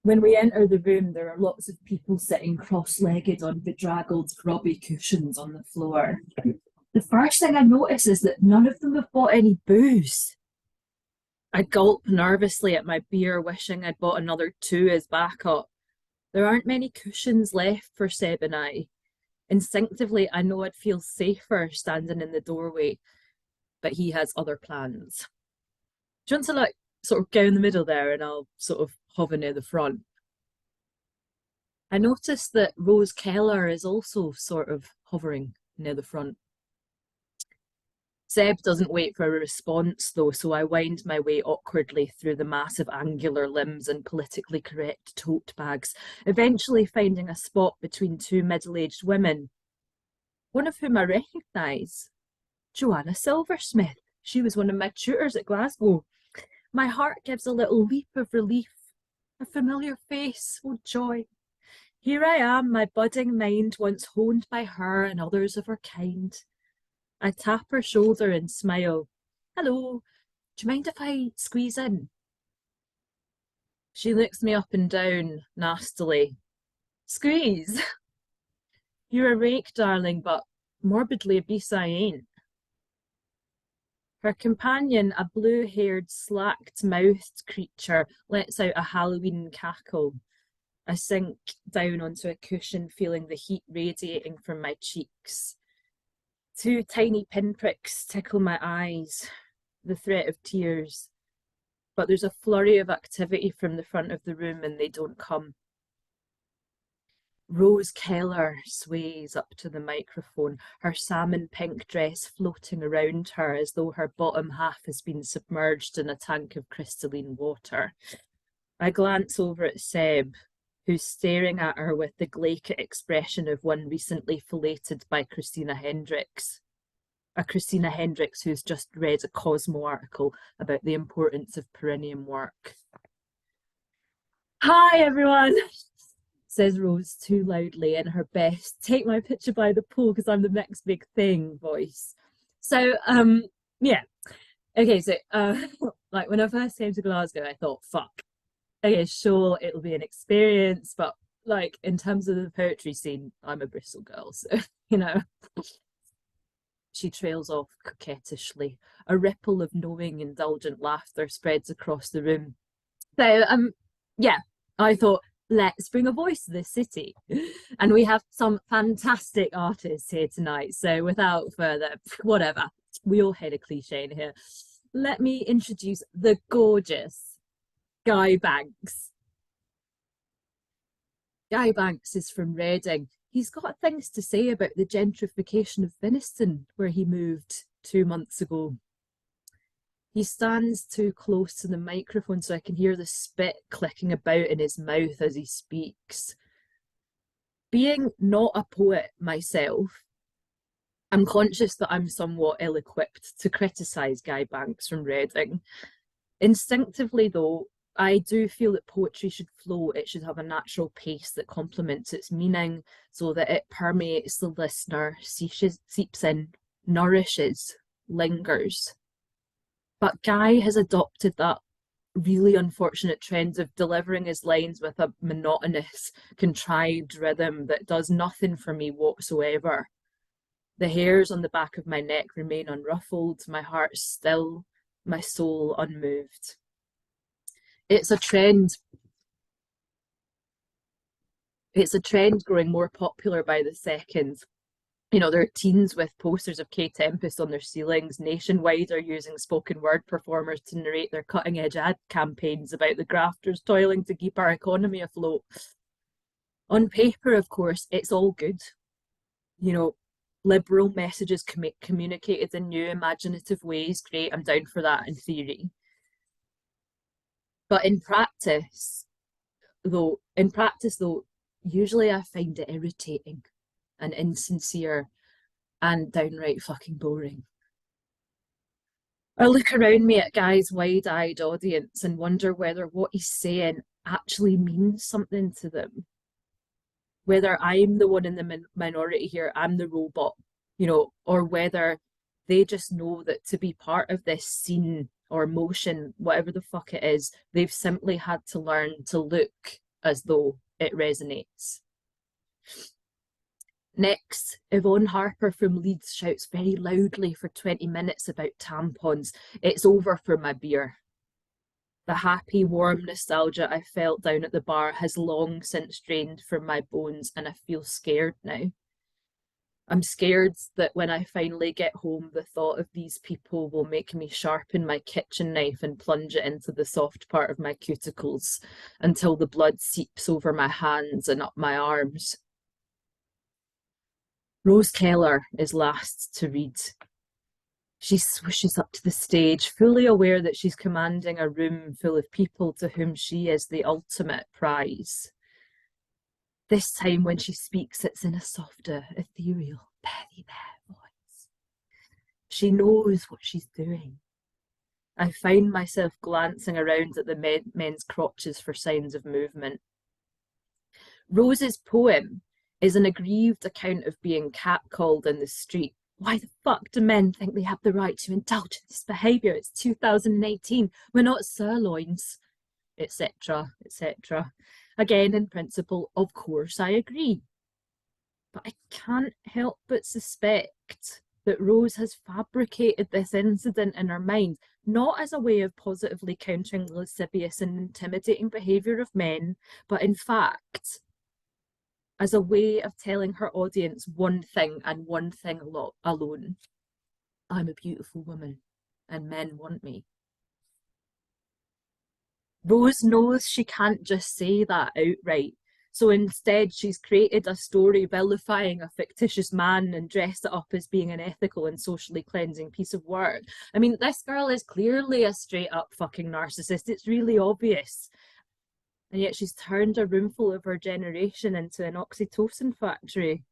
When we enter the room, there are lots of people sitting cross-legged on bedraggled, grubby cushions on the floor. The first thing I notice is that none of them have bought any booze. I gulp nervously at my beer, wishing I'd bought another two as backup. There aren't many cushions left for Seb and I. Instinctively, I know I'd feel safer standing in the doorway, but he has other plans. Do you want to sort of go in the middle there and I'll sort of hover near the front? I noticed that Rose Keller is also sort of hovering near the front. Seb doesn't wait for a response, though, so I wind my way awkwardly through the massive angular limbs and politically correct tote bags, eventually finding a spot between two middle-aged women, one of whom I recognise. Joanna Silversmith. She was one of my tutors at Glasgow. My heart gives a little leap of relief. A familiar face, oh joy. Here I am, my budding mind once honed by her and others of her kind. I tap her shoulder and smile. Hello, do you mind if I squeeze in? She looks me up and down nastily. Squeeze? You're a rake, darling, but morbidly obese I ain't. Her companion, a blue-haired, slacked-mouthed creature, lets out a Halloween cackle. I sink down onto a cushion, feeling the heat radiating from my cheeks. Two tiny pinpricks tickle my eyes, the threat of tears. But there's a flurry of activity from the front of the room and they don't come. Rose Keller sways up to the microphone, her salmon pink dress floating around her as though her bottom half has been submerged in a tank of crystalline water. I glance over at Seb, who's staring at her with the glacial expression of one recently filleted by Christina Hendricks. A Christina Hendricks who's just read a Cosmo article about the importance of perineum work. Hi, everyone, says Rose too loudly in her best take my picture by the pool because I'm the next big thing voice. So, yeah. Okay, so, like when I first came to Glasgow, I thought, fuck, okay, sure, it'll be an experience, but like in terms of the poetry scene, I'm a Bristol girl, so you know. She trails off coquettishly. A ripple of knowing, indulgent laughter spreads across the room. So, yeah, I thought, let's bring a voice to this city. And we have some fantastic artists here tonight. So without further, whatever, we all hate a cliche in here. Let me introduce the gorgeous Guy Banks. Guy Banks is from Reading. He's got things to say about the gentrification of Finiston, where he moved 2 months ago. He stands too close to the microphone so I can hear the spit clicking about in his mouth as he speaks. Being not a poet myself, I'm conscious that I'm somewhat ill-equipped to criticise Guy Banks from Reading. Instinctively, though, I do feel that poetry should flow. It should have a natural pace that complements its meaning so that it permeates the listener, seeps in, nourishes, lingers. But Guy has adopted that really unfortunate trend of delivering his lines with a monotonous, contrived rhythm that does nothing for me whatsoever. The hairs on the back of my neck remain unruffled, my heart still, my soul unmoved. It's a trend. It's a trend growing more popular by the second. You know, there are teens with posters of Kay Tempest on their ceilings. Nationwide are using spoken word performers to narrate their cutting edge ad campaigns about the grafters toiling to keep our economy afloat. On paper, of course, it's all good. You know, liberal messages communicated in new imaginative ways. Great, I'm down for that in theory. But in practice, though, usually I find it irritating and insincere and downright fucking boring. I look around me at Guy's wide-eyed audience and wonder whether what he's saying actually means something to them. Whether I'm the one in the minority here, I'm the robot, you know, or whether they just know that to be part of this scene or motion, whatever the fuck it is, they've simply had to learn to look as though it resonates. Next, Yvonne Harper from Leeds shouts very loudly for 20 minutes about tampons. It's over for my beer. The happy, warm nostalgia I felt down at the bar has long since drained from my bones, and I feel scared now. I'm scared that when I finally get home, the thought of these people will make me sharpen my kitchen knife and plunge it into the soft part of my cuticles until the blood seeps over my hands and up my arms. Rose Keller is last to read. She swishes up to the stage, fully aware that she's commanding a room full of people to whom she is the ultimate prize. This time, when she speaks, it's in a softer, ethereal, very bare voice. She knows what she's doing. I find myself glancing around at the men's crotches for signs of movement. Rose's poem is an aggrieved account of being catcalled in the street. Why the fuck do men think they have the right to indulge in this behaviour? It's 2018. We're not sirloins, etc., etc. Again, in principle, of course, I agree. But I can't help but suspect that Rose has fabricated this incident in her mind, not as a way of positively countering the lascivious and intimidating behaviour of men, but in fact, as a way of telling her audience one thing and one thing alone. I'm a beautiful woman, and men want me. Rose knows she can't just say that outright. So instead, she's created a story vilifying a fictitious man and dressed it up as being an ethical and socially cleansing piece of work. I mean, this girl is clearly a straight up fucking narcissist. It's really obvious. And yet she's turned a roomful of her generation into an oxytocin factory.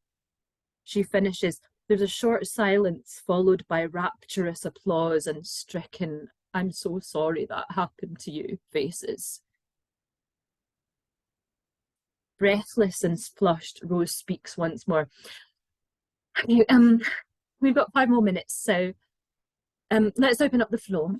She finishes. There's a short silence followed by rapturous applause and stricken, I'm so sorry that happened to you faces. Breathless and flushed, Rose speaks once more. We've got 5 more minutes, so let's open up the floor.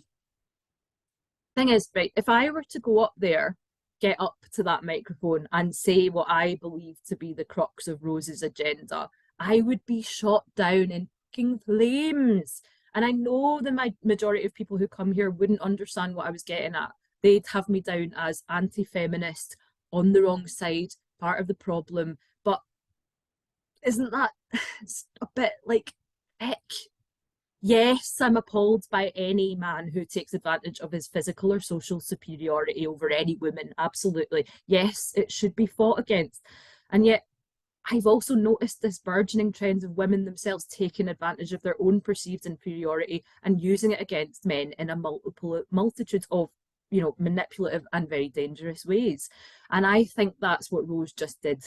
Thing is, right, if I were to go up there, get up to that microphone and say what I believe to be the crux of Rose's agenda, I would be shot down in fucking flames. And I know the majority of people who come here wouldn't understand what I was getting at. They'd have me down as anti-feminist, on the wrong side, part of the problem. But isn't that a bit like, heck? Yes, I'm appalled by any man who takes advantage of his physical or social superiority over any woman. Absolutely. Yes, it should be fought against. And yet, I've also noticed this burgeoning trend of women themselves taking advantage of their own perceived inferiority and using it against men in a multitude of, manipulative and very dangerous ways. And I think that's what Rose just did.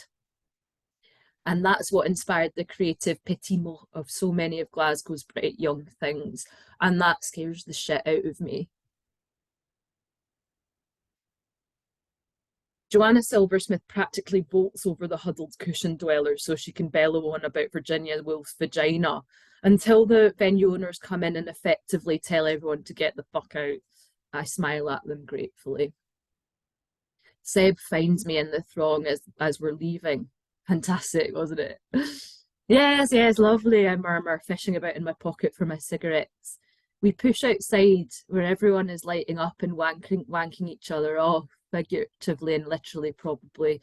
And that's what inspired the creative petit mot of so many of Glasgow's bright young things. And that scares the shit out of me. Joanna Silversmith practically vaults over the huddled cushion dwellers so she can bellow on about Virginia Woolf's vagina until the venue owners come in and effectively tell everyone to get the fuck out. I smile at them gratefully. Seb finds me in the throng as we're leaving. Fantastic, wasn't it? Yes, yes, lovely, I murmur, fishing about in my pocket for my cigarettes. We push outside where everyone is lighting up and wanking each other off, figuratively and literally, probably.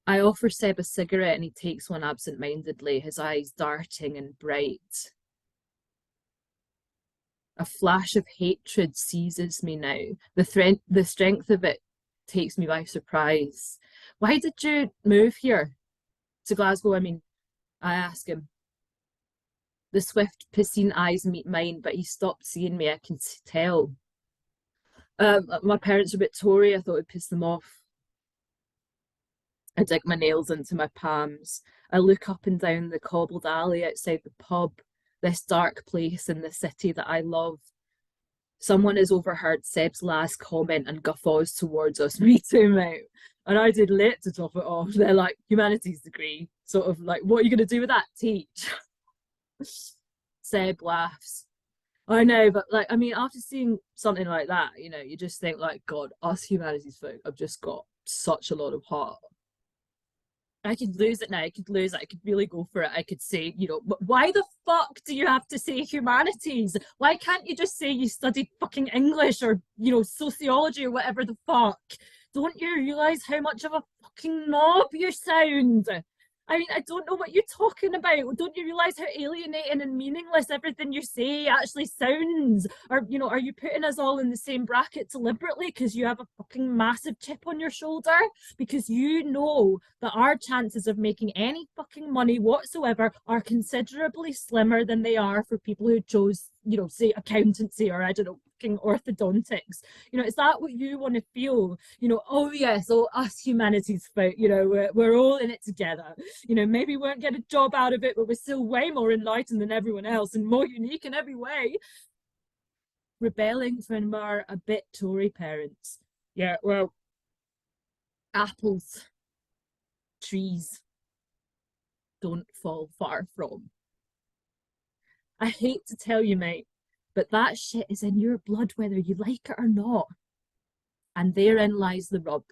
I offer Seb a cigarette and he takes one absent-mindedly, his eyes darting and bright. A flash of hatred seizes me now. The strength of it takes me by surprise. Why did you move here? To Glasgow, I mean, I ask him. The swift, piscine eyes meet mine, but he stopped seeing me, I can tell. My parents are a bit Tory, I thought it'd piss them off. I dig my nails into my palms. I look up and down the cobbled alley outside the pub, this dark place in the city that I love. Someone has overheard Seb's last comment and guffaws towards us. Me too, mate. And I did lit to top it off. They're like, humanities degree. Sort of like, what are you going to do with that? Teach. Seb laughs. I know, but after seeing something like that, you just think like, God, us humanities folk have just got such a lot of heart. I could lose it now. I could lose it. I could really go for it. I could say, why the fuck do you have to say humanities? Why can't you just say you studied fucking English or, sociology or whatever the fuck? Don't you realize how much of a fucking knob you sound? I mean, I don't know what you're talking about. Don't you realize how alienating and meaningless everything you say actually sounds? Or, are you putting us all in the same bracket deliberately because you have a fucking massive chip on your shoulder? Because you know that our chances of making any fucking money whatsoever are considerably slimmer than they are for people who chose, say accountancy or I don't know, fucking orthodontics. Is that what you want to feel? Oh yes, oh us humanities folk, we're all in it together. Maybe we won't get a job out of it, but we're still way more enlightened than everyone else and more unique in every way. Rebelling from our a bit Tory parents. Yeah, well, apples, trees don't fall far from. I hate to tell you, mate, but that shit is in your blood whether you like it or not. And therein lies the rub.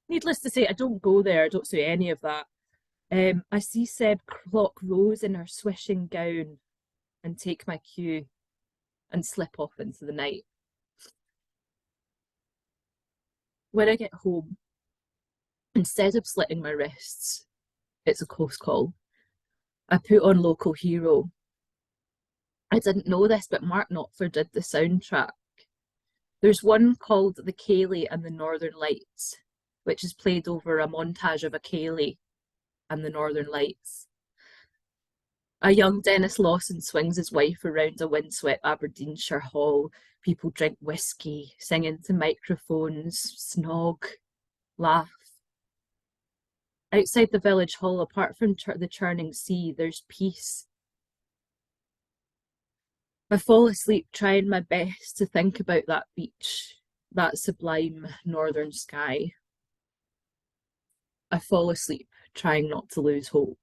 Needless to say, I don't go there, I don't say any of that. I see Seb clock Rose in her swishing gown and take my cue and slip off into the night. When I get home, instead of slitting my wrists, it's a close call. I put on Local Hero. I didn't know this, but Mark Knopfler did the soundtrack. There's one called The Cayley and the Northern Lights, which is played over a montage of a Cayley and the Northern Lights. A young Dennis Lawson swings his wife around a windswept Aberdeenshire hall. People drink whiskey, sing into microphones, snog, laugh. Outside the village hall, apart from the churning sea, there's peace. I fall asleep trying my best to think about that beach, that sublime northern sky. I fall asleep trying not to lose hope.